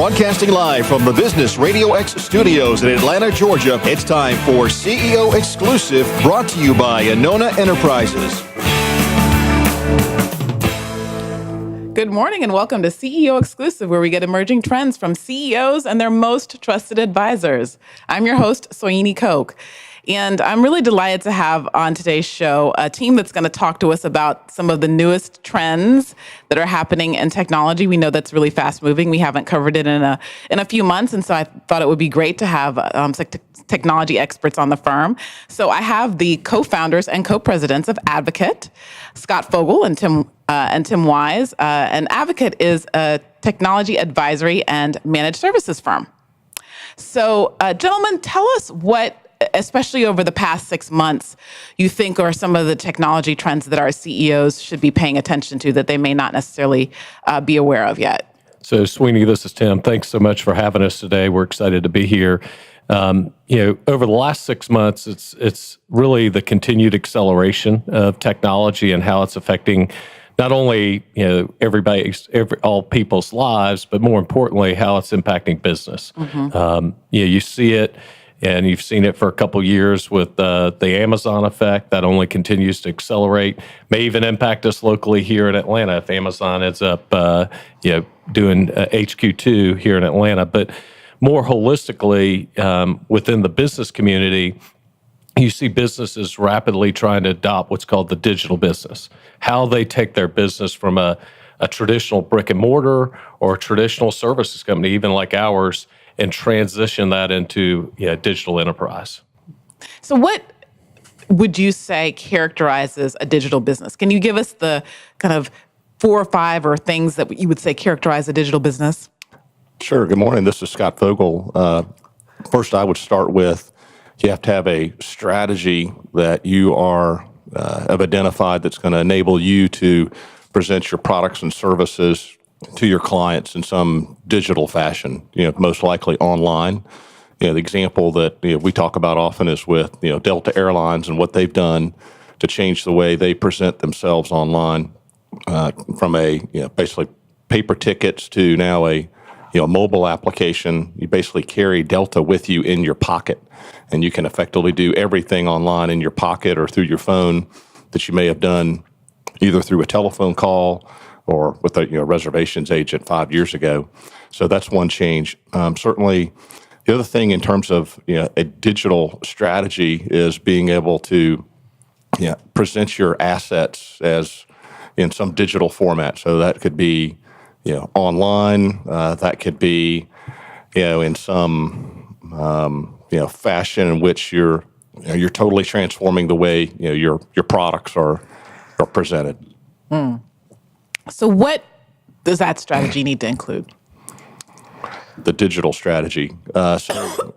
Broadcasting live from the Business Radio X studios in Atlanta, Georgia, it's time for CEO Exclusive, brought to you by Anona Enterprises. Good morning and welcome to CEO Exclusive, where we get emerging trends from CEOs and their most trusted advisors. I'm your host, Soyini Coke. And I'm really delighted to have on today's show a team that's going to talk to us about some of the newest trends that are happening in technology. We know that's really fast moving. We haven't covered it in a few months, and so I thought it would be great to have technology experts on the firm. So I have the co-founders and co-presidents of Advocate, Scott Fogle and Tim Wise. And Advocate is a technology advisory and managed services firm. So, gentlemen, tell us what, especially over the past 6 months, you think are some of the technology trends that our CEOs should be paying attention to that they may not necessarily be aware of yet. So, Sweeney, this is Tim. Thanks so much for having us today. We're excited to be here. Over the last 6 months, it's really the continued acceleration of technology and how it's affecting not only all people's lives, but more importantly, how it's impacting business. Mm-hmm. You see it. And you've seen it for a couple years with the Amazon effect that only continues to accelerate. May even impact us locally here in Atlanta if Amazon ends up, doing HQ2 here in Atlanta. But more holistically, within the business community, you see businesses rapidly trying to adopt what's called the digital business. How they take their business from a traditional brick and mortar or a traditional services company, even like ours, and transition that into digital enterprise. So what would you say characterizes a digital business? Can you give us the kind of 4 or 5 things that you would say characterize a digital business? Sure. Good morning. This is Scott Fogle. First, I would start with you have to have a strategy that you have identified that's going to enable you to present your products and services to your clients in some digital fashion, most likely online. The example that we talk about often is with Delta Airlines and what they've done to change the way they present themselves online, from basically paper tickets to now a mobile application. You basically carry Delta with you in your pocket, and you can effectively do everything online in your pocket or through your phone that you may have done either through a telephone call or with a reservations agent 5 years ago. So that's one change. Certainly, the other thing in terms of a digital strategy is being able to present your assets as in some digital format. So that could be online. That could be in some fashion in which you're totally transforming the way your products are presented. Mm. So what does that strategy need to include? The digital strategy. So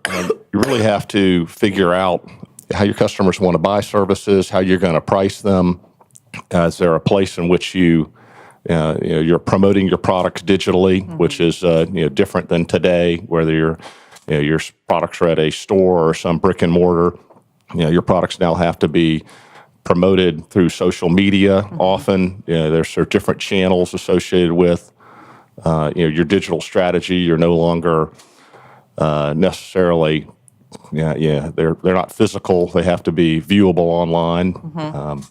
you really have to figure out how your customers want to buy services, how you're going to price them. Is there a place in which you're promoting your products digitally, mm-hmm. which is different than today, whether your products are at a store or some brick and mortar. Your products now have to be promoted through social media. Mm-hmm. Often, there's different channels associated with your digital strategy. You're no longer necessarily, they're not physical. They have to be viewable online. Mm-hmm.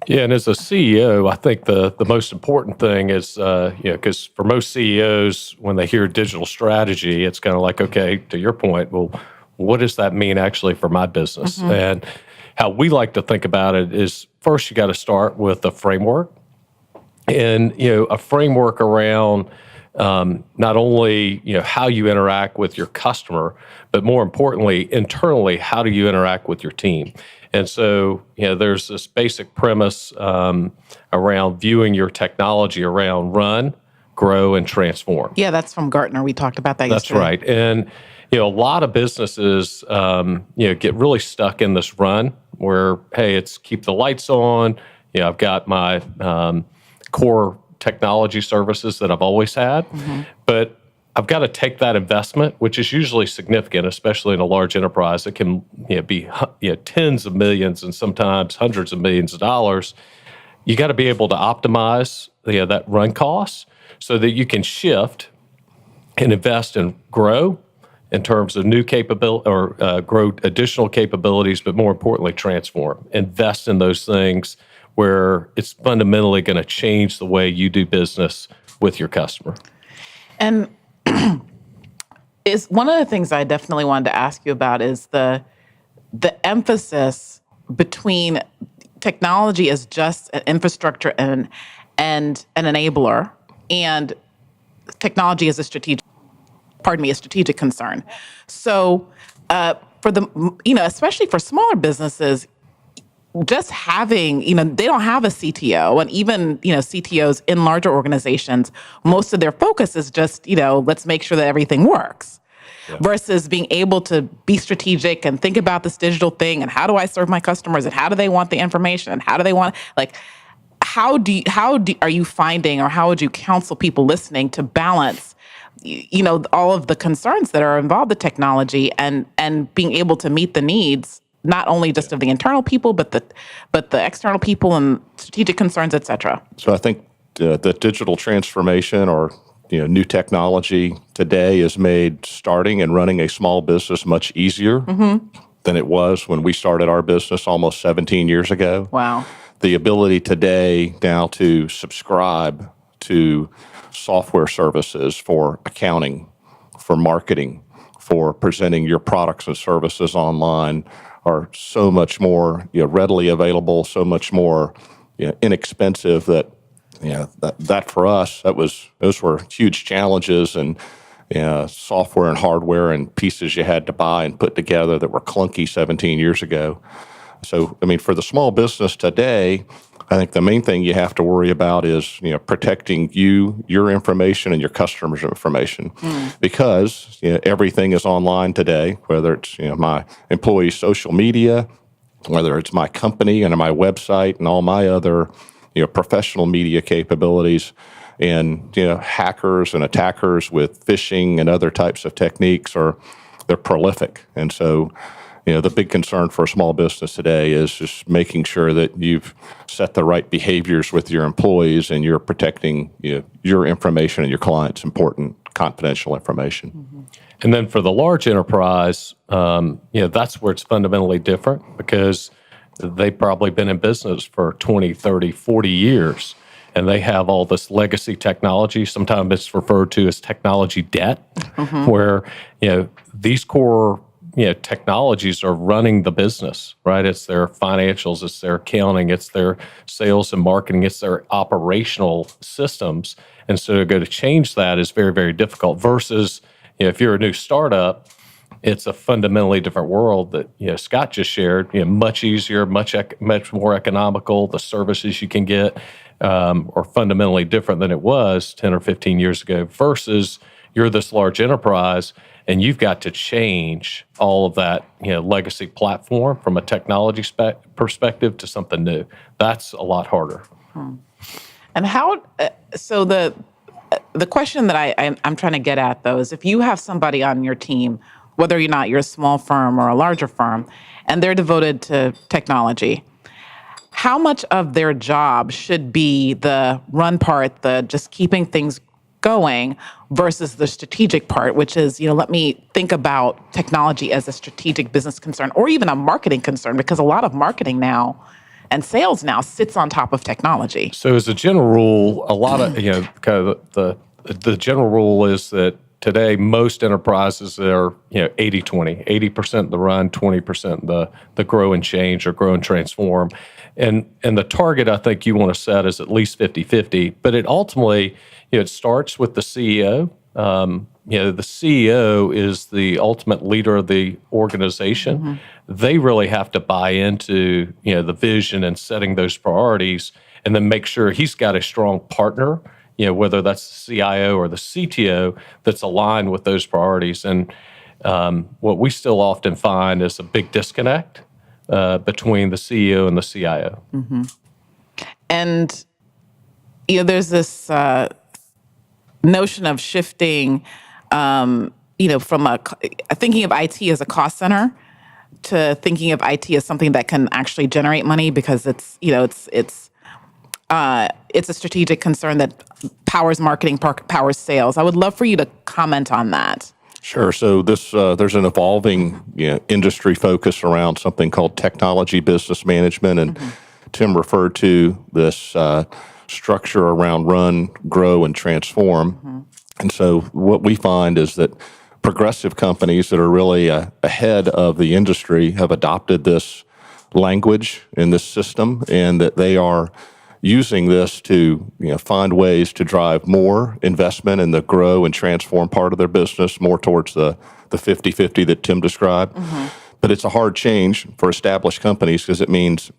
And as a CEO, I think the most important thing is, because for most CEOs, when they hear digital strategy, it's kind of like, okay, to your point, well, what does that mean actually for my business? Mm-hmm. And how we like to think about it is first you got to start with a framework, and a framework around not only how you interact with your customer, but more importantly internally, how do you interact with your team? And so there's this basic premise around viewing your technology around run, grow, and transform. Yeah, that's from Gartner. We talked about that yesterday. That's right. And a lot of businesses get really stuck in this run where, hey, it's keep the lights on. I've got my core technology services that I've always had, mm-hmm. but I've got to take that investment, which is usually significant, especially in a large enterprise. It can be tens of millions and sometimes hundreds of millions of dollars. You got to be able to optimize that run costs so that you can shift and invest and grow in terms of new capability or grow additional capabilities, but more importantly, transform. Invest in those things where it's fundamentally going to change the way you do business with your customer. And is one of the things I definitely wanted to ask you about is the emphasis between technology as just an infrastructure and an enabler, and technology as a strategic concern. So for especially for smaller businesses, just having, they don't have a CTO, and even, CTOs in larger organizations, most of their focus is just, let's make sure that everything works. Yeah. Versus being able to be strategic and think about this digital thing and how do I serve my customers and how do they want the information and how do they want, are you finding, or how would you counsel people listening to balance, all of the concerns that are involved with technology and being able to meet the needs, not only just of the internal people, but the external people and strategic concerns, et cetera? So I think the digital transformation or new technology today has made starting and running a small business much easier than it was when we started our business almost 17 years ago. Wow. The ability today now to subscribe to software services for accounting, for marketing, for presenting your products and services online are so much more readily available, so much more inexpensive that that for us, those were huge challenges, and software and hardware and pieces you had to buy and put together that were clunky 17 years ago. So, for the small business today, I think the main thing you have to worry about is protecting your information and your customers' information, because everything is online today. Whether it's my employees' social media, whether it's my company and my website and all my other professional media capabilities, and hackers and attackers with phishing and other types of techniques they're prolific. And so the big concern for a small business today is just making sure that you've set the right behaviors with your employees and you're protecting your information and your clients' important confidential information. Mm-hmm. And then for the large enterprise, that's where it's fundamentally different, because they've probably been in business for 20, 30, 40 years, and they have all this legacy technology. Sometimes it's referred to as technology debt, where these core technologies are running the business, right? It's their financials, it's their accounting, it's their sales and marketing, it's their operational systems. And so to go to change that is very, very difficult versus if you're a new startup, it's a fundamentally different world that Scott just shared. Much easier, much more economical. The services you can get are fundamentally different than it was 10 or 15 years ago. Versus you're this large enterprise and you've got to change all of that legacy platform from a technology perspective to something new. That's a lot harder. And how? So the question that I'm trying to get at, though, is if you have somebody on your team, whether or not you're a small firm or a larger firm, and they're devoted to technology, how much of their job should be the run part, the just keeping things going, versus the strategic part, which is, let me think about technology as a strategic business concern or even a marketing concern, because a lot of marketing now and sales now sits on top of technology. So as a general rule, a lot of, kind of the general rule is that today, most enterprises are 80-20, 80% the run, 20% the grow and change or grow and transform. And the target I think you want to set is at least 50-50, but it ultimately, it starts with the CEO. The CEO is the ultimate leader of the organization. They really have to buy into the vision and setting those priorities, and then make sure he's got a strong partner, whether that's the CIO or the CTO, that's aligned with those priorities. And what we still often find is a big disconnect between the CEO and the CIO. And there's this notion of shifting, from thinking of IT as a cost center to thinking of IT as something that can actually generate money, because it's a strategic concern that powers marketing, powers sales. I would love for you to comment on that. Sure. So there's an evolving industry focus around something called technology business management, and Tim referred to this structure around run, grow, and transform. And so what we find is that progressive companies that are really ahead of the industry have adopted this language in this system, and that they are using this to find ways to drive more investment in the grow and transform part of their business, more towards the 50-50 that Tim described. But it's a hard change for established companies because it means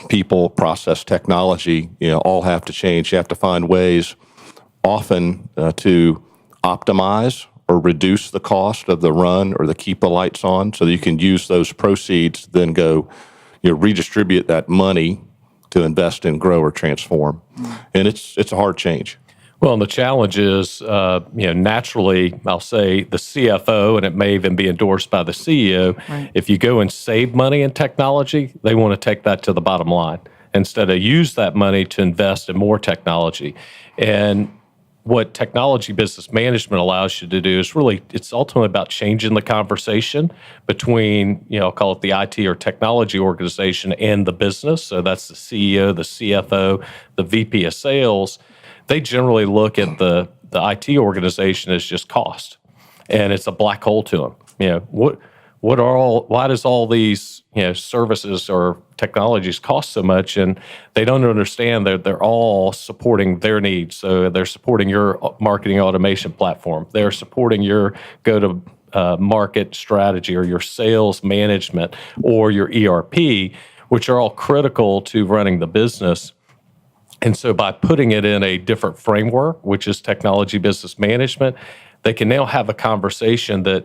people, process, technology, all have to change. You have to find ways often to optimize or reduce the cost of the run or the keep the lights on, so that you can use those proceeds, then go redistribute that money to invest in grow or transform. And it's a hard change. Well, and the challenge is, naturally, I'll say the CFO, and it may even be endorsed by the CEO, if you go and save money in technology, they want to take that to the bottom line instead of use that money to invest in more technology. And what technology business management allows you to do is really, it's ultimately about changing the conversation between, I'll call it the IT or technology organization and the business. So that's the CEO, the CFO, the VP of sales. They generally look at the IT organization as just cost, and it's a black hole to them. Why does all these services or technologies cost so much? And they don't understand that they're all supporting their needs. So they're supporting your marketing automation platform. They're supporting your go-to-market strategy or your sales management or your ERP, which are all critical to running the business. And so by putting it in a different framework, which is technology business management, they can now have a conversation that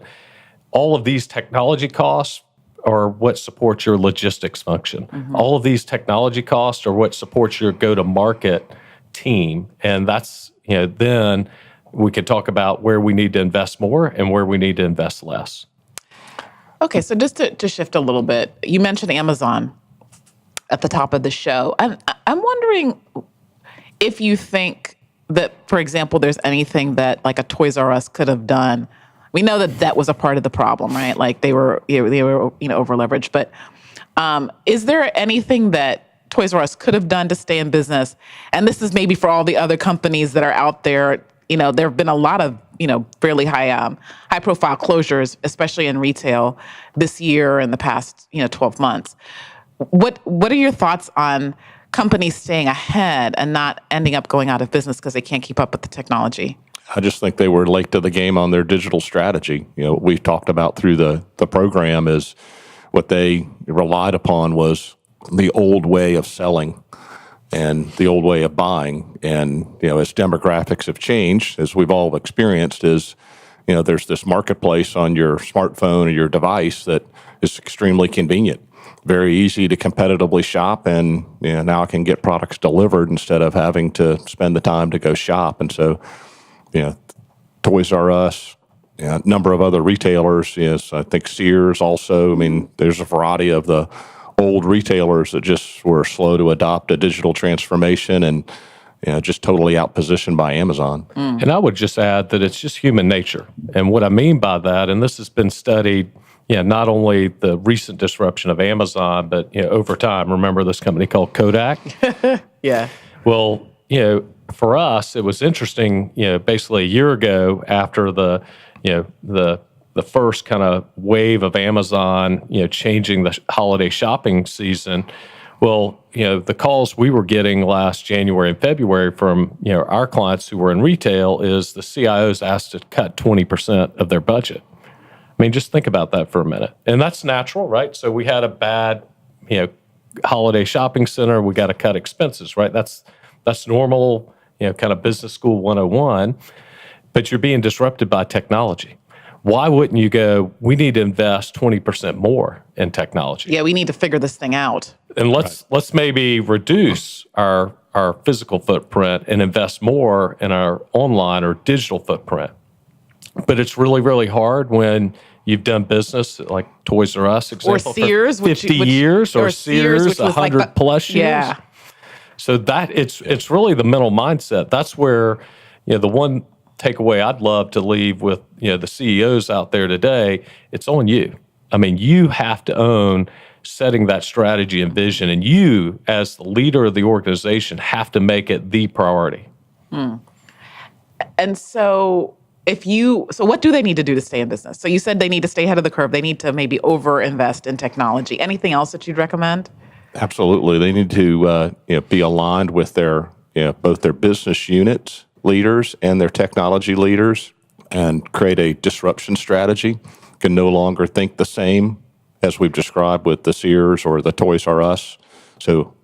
all of these technology costs are what supports your logistics function. All of these technology costs are what supports your go-to-market team. And that's, then we could talk about where we need to invest more and where we need to invest less. Okay, so just to shift a little bit, you mentioned Amazon at the top of the show. I'm wondering if you think that, for example, there's anything that like a Toys R Us could have done. We know that was a part of the problem, right? Like they were over leveraged. But is there anything that Toys R Us could have done to stay in business? And this is maybe for all the other companies that are out there. There have been a lot of fairly high profile closures, especially in retail this year and the past 12 months. What are your thoughts on companies staying ahead and not ending up going out of business because they can't keep up with the technology? I just think they were late to the game on their digital strategy. What we've talked about through the program is what they relied upon was the old way of selling and the old way of buying. And, as demographics have changed, as we've all experienced, is, there's this marketplace on your smartphone or your device that is extremely convenient, very easy to competitively shop. And, now I can get products delivered instead of having to spend the time to go shop. And so, Toys R Us, a number of other retailers, yes, I think Sears also. I mean, there's a variety of the old retailers that just were slow to adopt a digital transformation and just totally outpositioned by Amazon. And I would just add that it's just human nature. And what I mean by that, and this has been studied, not only the recent disruption of Amazon, but over time. Remember this company called Kodak? Yeah. Well, for us, it was interesting, basically a year ago after the first kind of wave of Amazon, changing the holiday shopping season. Well, the calls we were getting last January and February from, our clients who were in retail is the CIOs asked to cut 20% of their budget. I mean, just think about that for a minute. And that's natural, right? So we had a bad, holiday shopping center. We got to cut expenses, right? That's normal, kind of business school 101, but you're being disrupted by technology. Why wouldn't you go, we need to invest 20% more in technology? Yeah, we need to figure this thing out. And let's maybe reduce our physical footprint and invest more in our online or digital footprint. But it's really, really hard when you've done business like Toys R Us, example, or Sears, for 50 years, or Sears, 100 like plus years. Yeah. So that it's really the mental mindset. That's where the one takeaway I'd love to leave with, the CEOs out there today, it's on you. I mean, you have to own setting that strategy and vision, and you, as the leader of the organization, have to make it the priority. And so what do they need to do to stay in business? So you said they need to stay ahead of the curve. They need to maybe over-invest in technology. Anything else that you'd recommend? Absolutely. They need to be aligned with their both their business units leaders and their technology leaders, and create a disruption strategy. Can no longer think the same as we've described with the Sears or the Toys R Us. So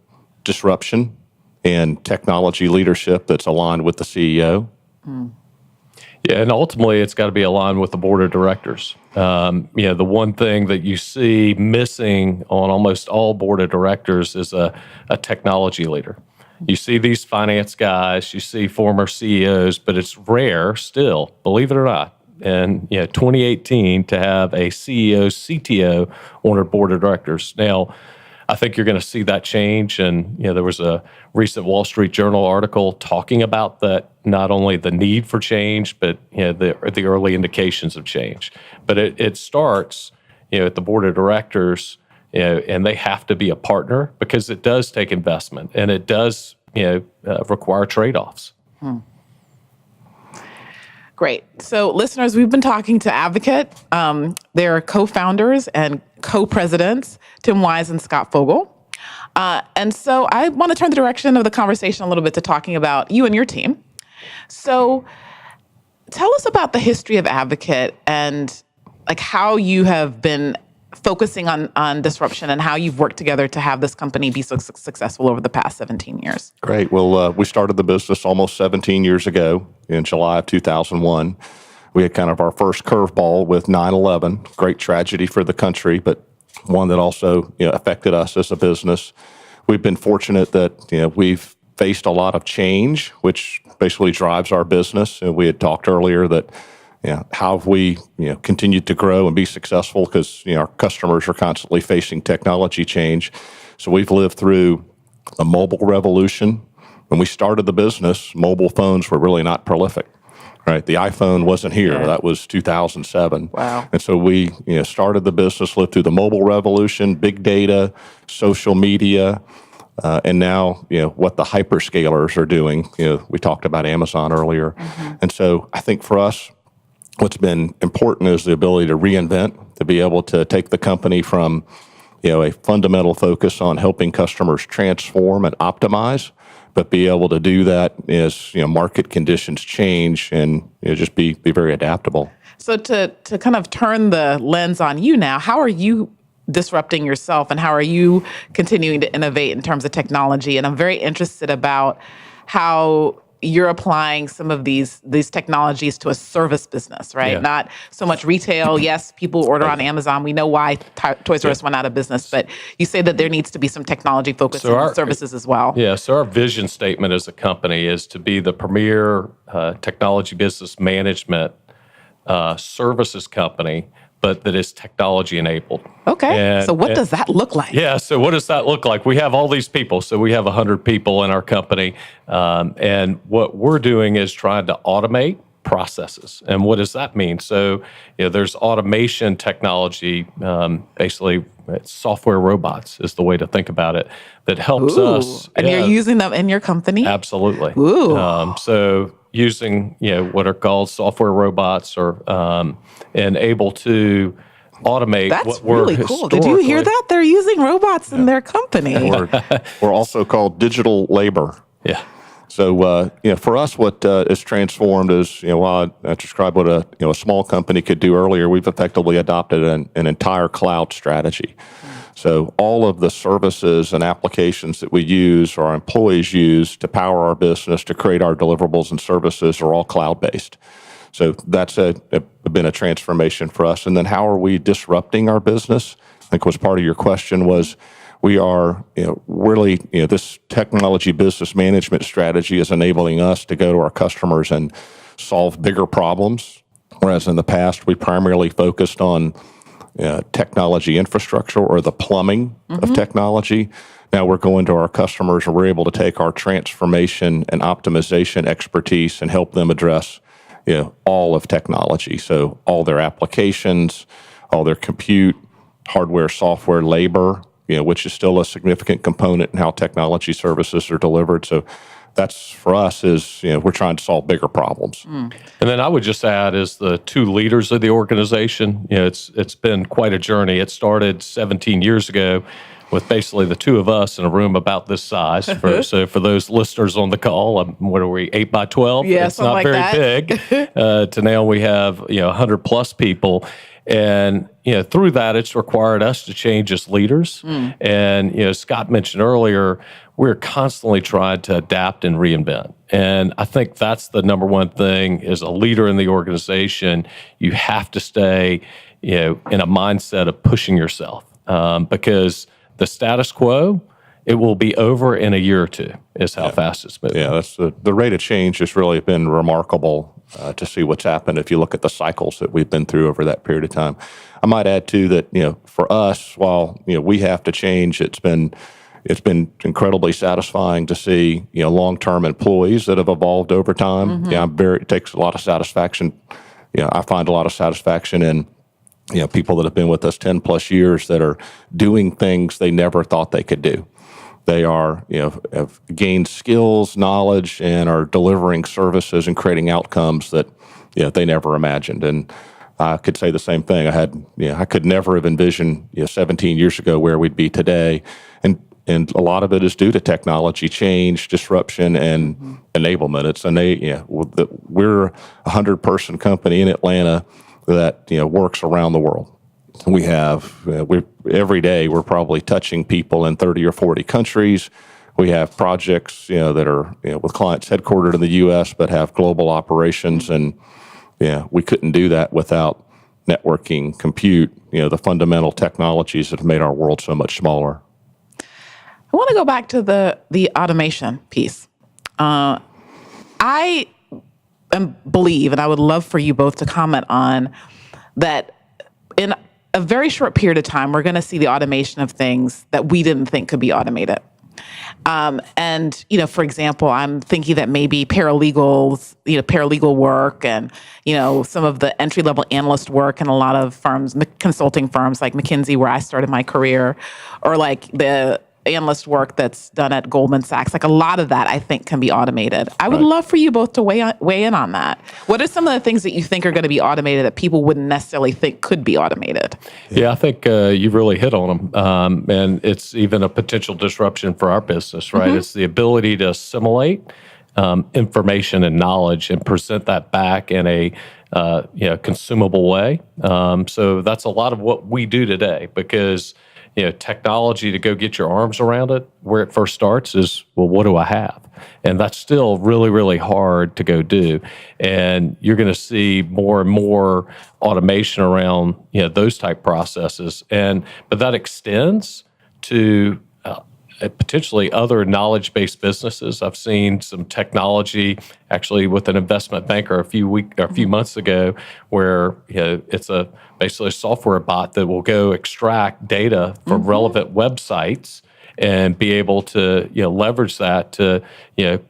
disruption and technology leadership that's aligned with the CEO. Yeah, and ultimately, it's got to be aligned with the board of directors. The one thing that you see missing on almost all board of directors is a technology leader. You see these finance guys, you see former CEOs, but it's rare still, believe it or not, in 2018 to have a CEO, CTO on a board of directors. Now, I think you're going to see that change. And there was a recent Wall Street Journal article talking about that, not only the need for change, but the early indications of change. But it starts at the board of directors, and they have to be a partner, because it does take investment and it does require trade-offs. Great. So listeners, we've been talking to Advocate. They're co-founders and co-presidents, Tim Wise and Scott Fogle. And so I want to turn the direction of the conversation a little bit to talking about you and your team. So tell us about the history of Advocate and like how you have been focusing on disruption and how you've worked together to have this company be so successful over the past 17 years. Great. Well, we started the business almost 17 years ago in July of 2001. We had kind of our first curveball with 9/11, great tragedy for the country, but one that also affected us as a business. We've been fortunate that we've faced a lot of change, which basically drives our business. And we had talked earlier that how have we continued to grow and be successful, because our customers are constantly facing technology change. So we've lived through a mobile revolution. When we started the business, mobile phones were really not prolific. Right, the iPhone wasn't here. Yeah. That was 2007. Wow. And so we started the business, lived through the mobile revolution, big data, social media, and now what the hyperscalers are doing. We talked about Amazon earlier. And so I think for us, what's been important is the ability to reinvent, to be able to take the company from a fundamental focus on helping customers transform and optimize, but be able to do that as market conditions change, and just be very adaptable. So to kind of turn the lens on you now, how are you disrupting yourself, and how are you continuing to innovate in terms of technology? And I'm very interested about how you're applying some of these technologies to a service business, right? Yeah. Not so much retail. Yes, people order on Amazon. We know why Toys R Us went out of business, but you say that there needs to be some technology focus in services as well. Yeah, so our vision statement as a company is to be the premier technology business management services company, but that is technology enabled. Okay, so what does that look like? Yeah, so what does that look like? We have all these people. So we have 100 people in our company. And what we're doing is trying to automate processes. And what does that mean? So there's automation technology, basically it's software robots is the way to think about it, that helps us. And you're using them in your company? Absolutely. Ooh. So using what are called software robots, or and able to automate. That's what we're really cool. Did you hear that? They're using robots in their company. We're also called digital labor. Yeah. So for us, what is transformed is while I described what a small company could do earlier, we've effectively adopted an entire cloud strategy. So all of the services and applications that we use, or our employees use to power our business, to create our deliverables and services, are all cloud-based. So that's been a transformation for us. And then how are we disrupting our business? I think was part of your question was, we are really, this technology business management strategy is enabling us to go to our customers and solve bigger problems. Whereas in the past, we primarily focused on technology infrastructure, or the plumbing of technology. Now we're going to our customers and we're able to take our transformation and optimization expertise and help them address, all of technology. So all their applications, all their compute, hardware, software, labor, which is still a significant component in how technology services are delivered. So that's for us is, we're trying to solve bigger problems. And then I would just add is the two leaders of the organization, it's been quite a journey. It started 17 years ago with basically the two of us in a room about this size. So for those listeners on the call, what are we, 8 by 12? Yeah, it's not very big. To now we have 100 plus people. And through that, it's required us to change as leaders. And Scott mentioned earlier, we're constantly trying to adapt and reinvent. And I think that's the number one thing as a leader in the organization. You have to stay in a mindset of pushing yourself because the status quo, it will be over in a year or two, is how fast it's moving. Yeah, that's the rate of change has really been remarkable to see what's happened if you look at the cycles that we've been through over that period of time. I might add, too, that, for us, while, we have to change, it's been incredibly satisfying to see, long-term employees that have evolved over time. It takes a lot of satisfaction. I find a lot of satisfaction in people that have been with us 10 plus years that are doing things they never thought they could do. They are, have gained skills, knowledge, and are delivering services and creating outcomes that, they never imagined. And I could say the same thing. I could never have envisioned, 17 years ago where we'd be today. And a lot of it is due to technology change, disruption, and enablement. We're a 100-person company in Atlanta that works around the world. We have every day we're probably touching people in 30 or 40 countries. We have projects that are with clients headquartered in the U.S. but have global operations, and we couldn't do that without networking, compute, the fundamental technologies that have made our world so much smaller. I want to go back to the automation piece. I believe, and I would love for you both to comment on that in a very short period of time, we're going to see the automation of things that we didn't think could be automated. And, for example, I'm thinking that maybe paralegals, paralegal work and, some of the entry-level analyst work in a lot of firms, consulting firms like McKinsey, where I started my career, or like the analyst work that's done at Goldman Sachs. Like a lot of that, I think, can be automated. I would love for you both to weigh in on that. What are some of the things that you think are going to be automated that people wouldn't necessarily think could be automated? Yeah, I think you've really hit on them. And it's even a potential disruption for our business, right? It's the ability to assimilate information and knowledge and present that back in a consumable way. So that's a lot of what we do today because technology, to go get your arms around it, where it first starts is, well, what do I have? And that's still really, really hard to go do. And you're going to see more and more automation around, those type processes. But that extends to potentially other knowledge-based businesses. I've seen some technology actually with an investment banker a few months ago where it's basically a software bot that will go extract data from relevant websites and be able to leverage that to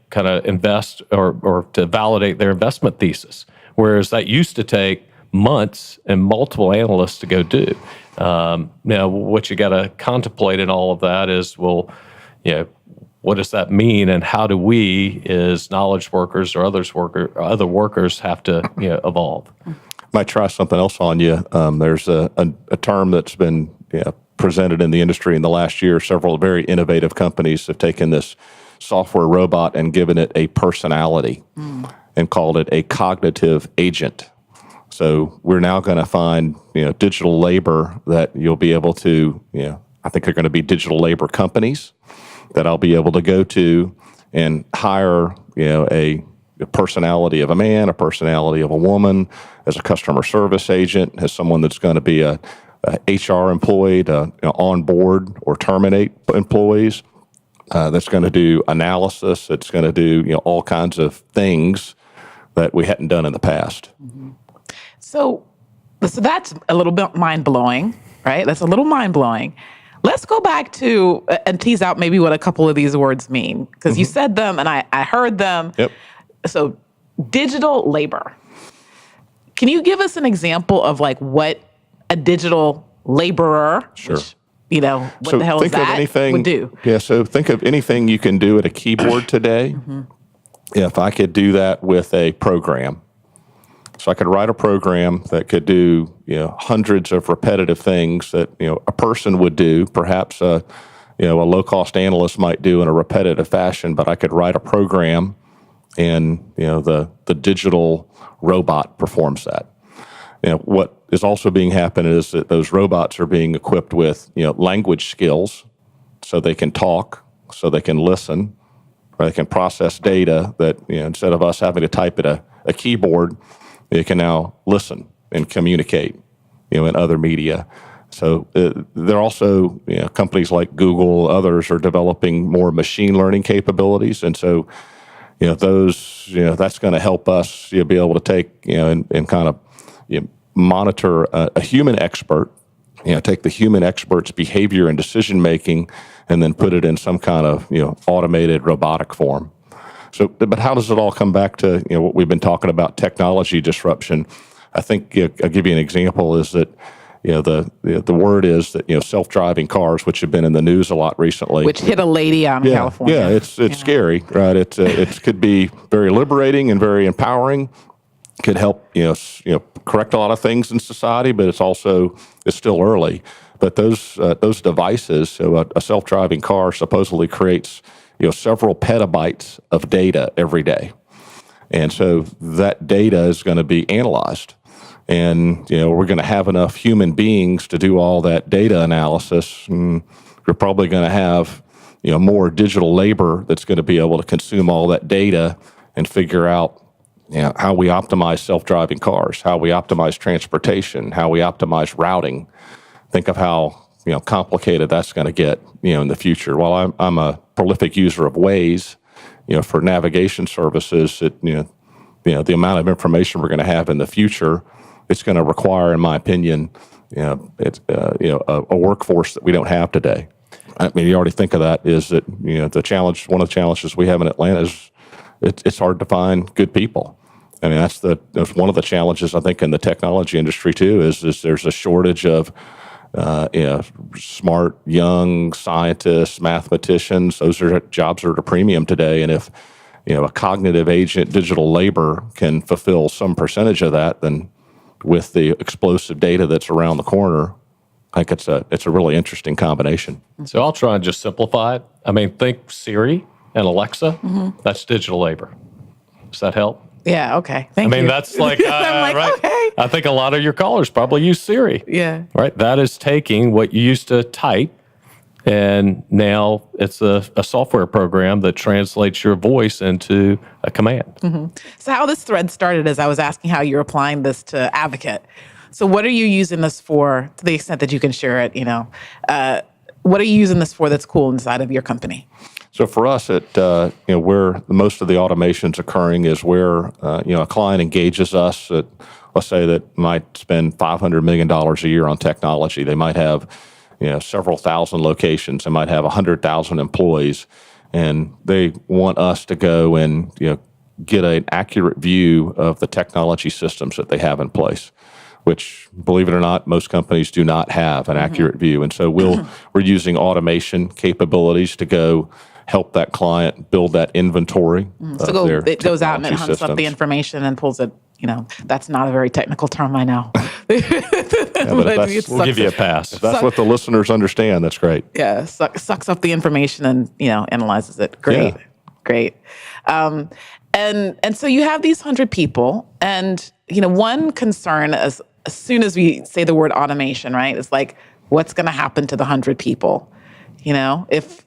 kind of invest or to validate their investment thesis. Whereas that used to take months and multiple analysts to go do. Now, what you got to contemplate in all of that is, well, what does that mean, and how do we, as knowledge workers or other workers, have to evolve? Might try something else on you. There's a term that's been presented in the industry in the last year. Several very innovative companies have taken this software robot and given it a personality and called it a cognitive agent. So we're now going to find, digital labor that you'll be able to, I think they're going to be digital labor companies that I'll be able to go to and hire, a personality of a man, a personality of a woman, as a customer service agent, as someone that's going to be a HR employee to onboard or terminate employees. That's going to do analysis. It's going to do, all kinds of things that we hadn't done in the past. So that's a little bit mind-blowing, right? That's a little mind-blowing. Let's go back to and tease out maybe what a couple of these words mean, because you said them and I heard them. Yep. So digital labor. Can you give us an example of like what a digital laborer, Sure. which, what So the hell is think of that, anything, would do? Yeah, so think of anything you can do at a keyboard today. If I could do that with a program. So I could write a program that could do, hundreds of repetitive things that, a person would do, perhaps a low-cost analyst might do in a repetitive fashion, but I could write a program and, the digital robot performs that. What is also being happening is that those robots are being equipped with, language skills so they can talk, so they can listen, or they can process data that, instead of us having to type at a keyboard, they can now listen and communicate, in other media. So there are also, companies like Google, others are developing more machine learning capabilities. And so, that's going to help us be able to take, and kind of monitor a human expert, take the human expert's behavior and decision making and then put it in some kind of, automated robotic form. So, but how does it all come back to, what we've been talking about, technology disruption? I think I'll give you an example is that, the word is that, self-driving cars, which have been in the news a lot recently. Which hit a lady out in California. Yeah, it's scary, right? It could be very liberating and very empowering. Could help, correct a lot of things in society, but it's still early. But those devices, so a self-driving car supposedly creates, several petabytes of data every day. And so that data is going to be analyzed. And, we're going to have enough human beings to do all that data analysis. And we're probably going to have, more digital labor that's going to be able to consume all that data and figure out, how we optimize self-driving cars, how we optimize transportation, how we optimize routing. Think of how, complicated that's going to get, in the future. While I'm a prolific user of Waze, for navigation services, the amount of information we're going to have in the future, it's going to require, in my opinion, a workforce that we don't have today. I mean, you already think of that is that, one of the challenges we have in Atlanta is it's hard to find good people. I mean, that's one of the challenges, I think, in the technology industry, too, is there's a shortage of smart, young scientists, mathematicians. Those are jobs that are at a premium today. And if, a cognitive agent, digital labor can fulfill some percentage of that, then with the explosive data that's around the corner, I think it's a really interesting combination. So I'll try and just simplify it. I mean, think Siri and Alexa. That's digital labor. Does that help? Yeah, okay. Thank you. I mean, that's like, I'm like, right? okay. I think a lot of your callers probably use Siri. Yeah. Right? That is taking what you used to type, and now it's a software program that translates your voice into a command. So how this thread started is I was asking how you're applying this to Advocate. So what are you using this for, to the extent that you can share it, what are you using this for that's cool inside of your company? So for us, where most of the automation's occurring is where a client engages us. Let's say that might spend $500 million a year on technology. They might have several thousand locations. They might have 100,000 employees, and they want us to go and get an accurate view of the technology systems that they have in place, which, believe it or not, most companies do not have an accurate view. And so we're using automation capabilities to go help that client build that inventory. So it goes out and it hunts up the information and pulls it. That's not a very technical term, I know. We'll give you a pass. If that's what the listeners understand, that's great. Yeah, sucks up the information and analyzes it. Great, Yeah. Great. And so you have these 100 people, and one concern as soon as we say the word automation, right, is like, what's going to happen to the 100 people? If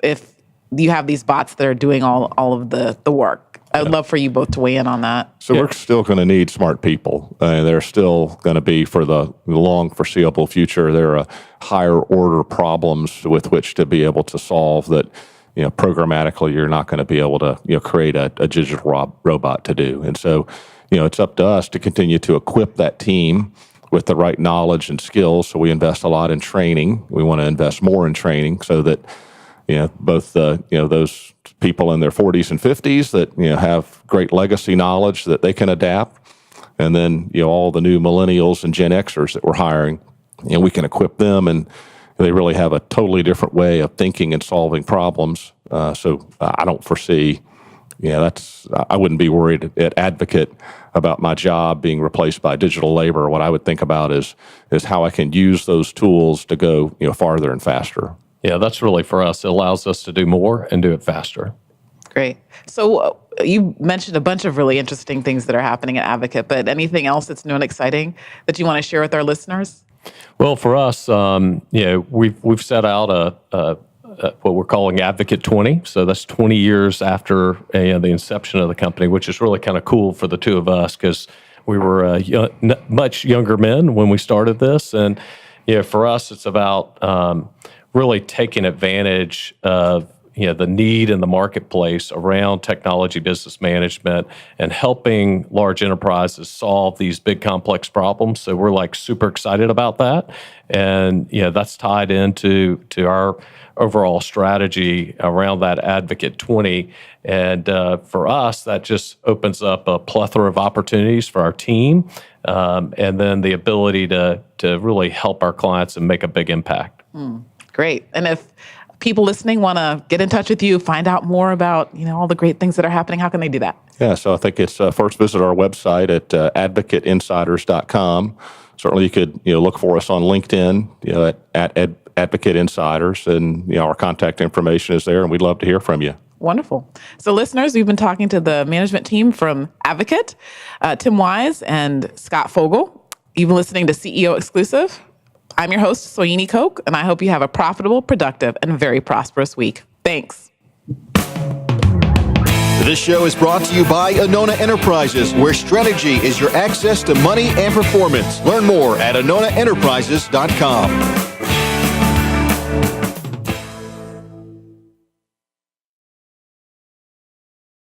you have these bots that are doing all of the work. I would love for you both to weigh in on that. So we're still going to need smart people. They're still going to be, for the long foreseeable future, there are higher order problems with which to be able to solve that, programmatically you're not going to be able to, create a digital robot to do. And so, it's up to us to continue to equip that team with the right knowledge and skills. So we invest a lot in training. We want to invest more in training so that both those people in their 40s and 50s that have great legacy knowledge that they can adapt, and then all the new millennials and Gen Xers that we're hiring, we can equip them, and they really have a totally different way of thinking and solving problems. So I don't foresee, I wouldn't be worried at Advocate about my job being replaced by digital labor. What I would think about is how I can use those tools to go farther and faster. Yeah, that's really for us. It allows us to do more and do it faster. Great. So you mentioned a bunch of really interesting things that are happening at Advocate, but anything else that's new and exciting that you want to share with our listeners? Well, for us, we've set out what we're calling Advocate 20. So that's 20 years after the inception of the company, which is really kind of cool for the two of us because we were much younger men when we started this. And for us, it's about really taking advantage of the need in the marketplace around technology business management and helping large enterprises solve these big complex problems. So we're super excited about that. And that's tied into our overall strategy around that Advocate 20. And for us, that just opens up a plethora of opportunities for our team, and then the ability to really help our clients and make a big impact. Great. And if people listening want to get in touch with you, find out more about all the great things that are happening, how can they do that? Yeah, so I think it's first visit our website at advocateinsiders.com. Certainly you could look for us on LinkedIn at Advocate Insiders, and our contact information is there, and we'd love to hear from you. Wonderful. So listeners, we've been talking to the management team from Advocate, Tim Wise and Scott Fogle. You've been listening to CEO Exclusive. I'm your host, Soyini Coke, and I hope you have a profitable, productive, and very prosperous week. Thanks. This show is brought to you by Anona Enterprises, where strategy is your access to money and performance. Learn more at AnonaEnterprises.com.